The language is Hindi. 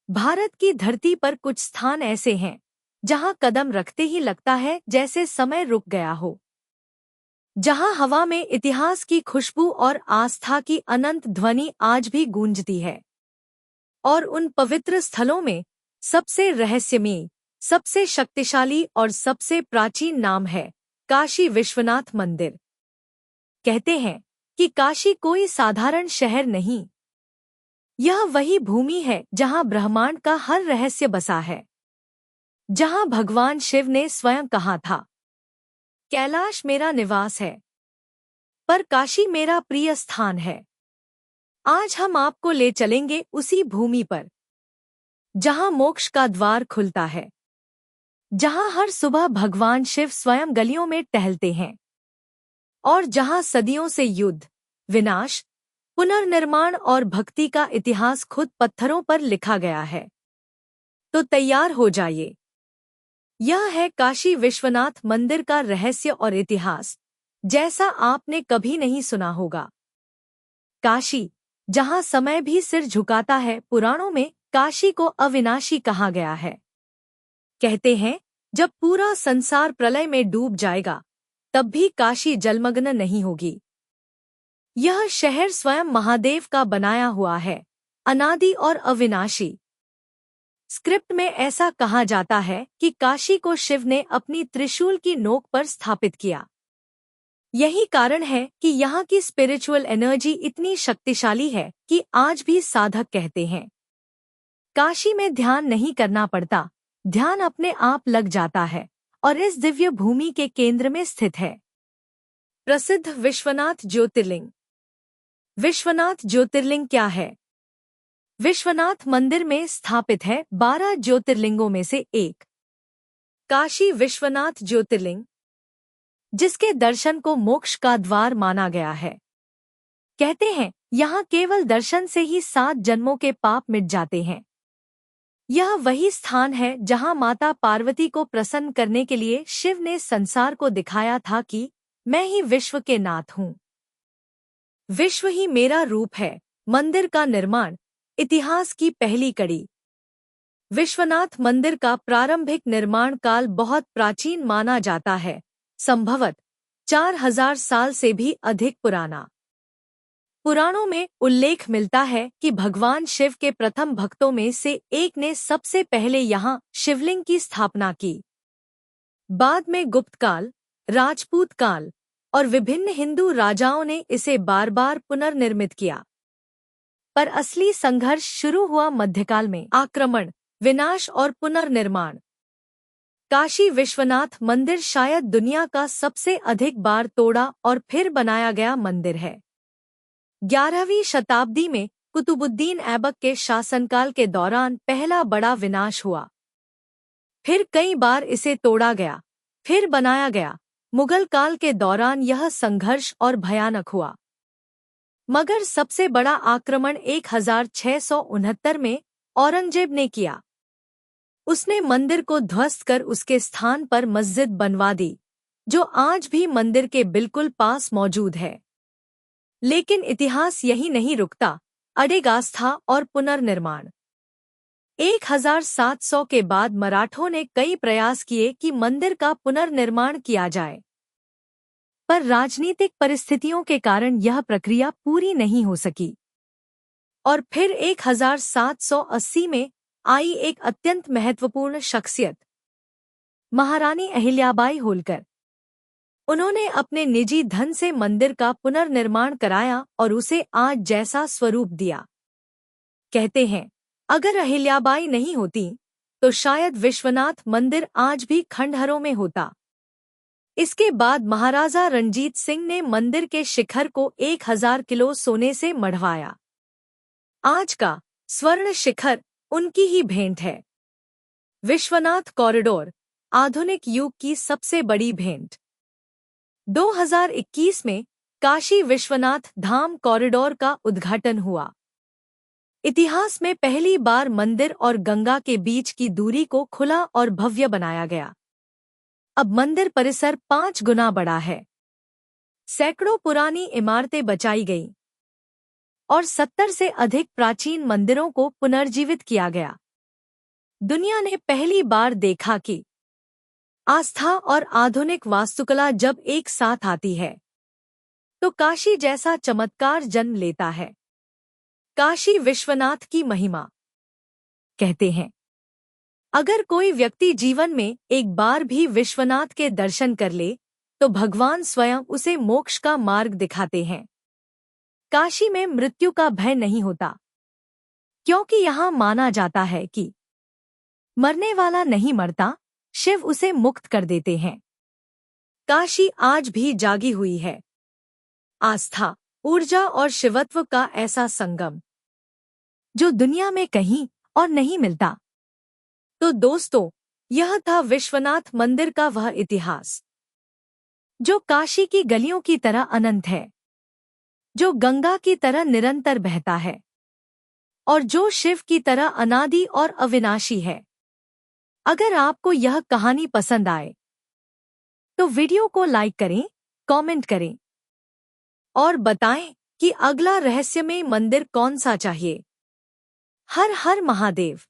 भारत की धरती पर कुछ स्थान ऐसे हैं जहां कदम रखते ही लगता है जैसे समय रुक गया हो, जहां हवा में इतिहास की खुशबू और आस्था की अनंत ध्वनि आज भी गूंजती है। और उन पवित्र स्थलों में सबसे रहस्यमयी, सबसे शक्तिशाली और सबसे प्राचीन नाम है काशी विश्वनाथ मंदिर। कहते हैं कि काशी कोई साधारण शहर नहीं, यह वही भूमि है जहां ब्रह्मांड का हर रहस्य बसा है, जहां भगवान शिव ने स्वयं कहा था, कैलाश मेरा निवास है, पर काशी मेरा प्रिय स्थान है। आज हम आपको ले चलेंगे उसी भूमि पर जहां मोक्ष का द्वार खुलता है, जहां हर सुबह भगवान शिव स्वयं गलियों में टहलते हैं और जहां सदियों से युद्ध, विनाश, पुनर्निर्माण और भक्ति का इतिहास खुद पत्थरों पर लिखा गया है। तो तैयार हो जाइए। यह है काशी विश्वनाथ मंदिर का रहस्य और इतिहास, जैसा आपने कभी नहीं सुना होगा। काशी, जहां समय भी सिर झुकाता है। पुराणों में काशी को अविनाशी कहा गया है। कहते हैं जब पूरा संसार प्रलय में डूब जाएगा, तब भी काशी जलमग्न नहीं होगी। यह शहर स्वयं महादेव का बनाया हुआ है, अनादि और अविनाशी। स्क्रिप्ट में ऐसा कहा जाता है कि काशी को शिव ने अपनी त्रिशूल की नोक पर स्थापित किया। यही कारण है कि यहाँ की स्पिरिचुअल एनर्जी इतनी शक्तिशाली है कि आज भी साधक कहते हैं, काशी में ध्यान नहीं करना पड़ता, ध्यान अपने आप लग जाता है और इस दिव्य भूमि के केंद्र में स्थित है प्रसिद्ध विश्वनाथ ज्योतिर्लिंग। विश्वनाथ ज्योतिर्लिंग क्या है? विश्वनाथ मंदिर में स्थापित है 12 ज्योतिर्लिंगों में से एक काशी विश्वनाथ ज्योतिर्लिंग, जिसके दर्शन को मोक्ष का द्वार माना गया है। कहते हैं यहाँ केवल दर्शन से ही 7 जन्मों के पाप मिट जाते हैं। यह वही स्थान है जहाँ माता पार्वती को प्रसन्न करने के लिए शिव ने संसार को दिखाया था कि मैं ही विश्व के नाथ हूँ, विश्व ही मेरा रूप है। मंदिर का निर्माण, इतिहास की पहली कड़ी। विश्वनाथ मंदिर का प्रारंभिक निर्माण काल बहुत प्राचीन माना जाता है, संभवतः 4000 साल से भी अधिक पुराना। पुराणों में उल्लेख मिलता है कि भगवान शिव के प्रथम भक्तों में से एक ने सबसे पहले यहाँ शिवलिंग की स्थापना की। बाद में गुप्त काल, राजपूत काल और विभिन्न हिंदू राजाओं ने इसे बार बार पुनर्निर्मित किया। पर असली संघर्ष शुरू हुआ मध्यकाल में। आक्रमण, विनाश और पुनर्निर्माण। काशी विश्वनाथ मंदिर शायद दुनिया का सबसे अधिक बार तोड़ा और फिर बनाया गया मंदिर है। 11वीं शताब्दी में कुतुबुद्दीन ऐबक के शासनकाल के दौरान पहला बड़ा विनाश हुआ। फिर कई बार इसे तोड़ा गया, फिर बनाया गया। मुगल काल के दौरान यह संघर्ष और भयानक हुआ, मगर सबसे बड़ा आक्रमण 1669 में औरंगजेब ने किया। उसने मंदिर को ध्वस्त कर उसके स्थान पर मस्जिद बनवा दी, जो आज भी मंदिर के बिल्कुल पास मौजूद है। लेकिन इतिहास यही नहीं रुकता, अडिग आस्था और पुनर्निर्माण। 1700 के बाद मराठों ने कई प्रयास किए कि मंदिर का पुनर्निर्माण किया जाए, पर राजनीतिक परिस्थितियों के कारण यह प्रक्रिया पूरी नहीं हो सकी। और फिर 1780 में आई एक अत्यंत महत्वपूर्ण शख्सियत, महारानी अहिल्याबाई होलकर। उन्होंने अपने निजी धन से मंदिर का पुनर्निर्माण कराया और उसे आज जैसा स्वरूप दिया। कहते हैं अगर अहिल्याबाई नहीं होती तो शायद विश्वनाथ मंदिर आज भी खंडहरों में होता। इसके बाद महाराजा रणजीत सिंह ने मंदिर के शिखर को 1000 किलो सोने से मढ़वाया। आज का स्वर्ण शिखर उनकी ही भेंट है। विश्वनाथ कॉरिडोर, आधुनिक युग की सबसे बड़ी भेंट। 2021 में काशी विश्वनाथ धाम कॉरिडोर का उद्घाटन हुआ। इतिहास में पहली बार मंदिर और गंगा के बीच की दूरी को खुला और भव्य बनाया गया। अब मंदिर परिसर 5 गुना बड़ा है। सैकड़ों पुरानी इमारतें बचाई गईं और 70 से अधिक प्राचीन मंदिरों को पुनर्जीवित किया गया। दुनिया ने पहली बार देखा कि आस्था और आधुनिक वास्तुकला जब एक साथ आती है तो काशी जैसा चमत्कार जन्म लेता है। काशी विश्वनाथ की महिमा। कहते हैं अगर कोई व्यक्ति जीवन में एक बार भी विश्वनाथ के दर्शन कर ले तो भगवान स्वयं उसे मोक्ष का मार्ग दिखाते हैं। काशी में मृत्यु का भय नहीं होता, क्योंकि यहाँ माना जाता है कि मरने वाला नहीं मरता, शिव उसे मुक्त कर देते हैं। काशी आज भी जागी हुई है। आस्था, ऊर्जा और शिवत्व का ऐसा संगम जो दुनिया में कहीं और नहीं मिलता। तो दोस्तों, यह था विश्वनाथ मंदिर का वह इतिहास जो काशी की गलियों की तरह अनंत है, जो गंगा की तरह निरंतर बहता है और जो शिव की तरह अनादि और अविनाशी है। अगर आपको यह कहानी पसंद आए तो वीडियो को लाइक करें, कमेंट करें और बताएं कि अगला रहस्यमय मंदिर कौन सा चाहिए। हर हर महादेव।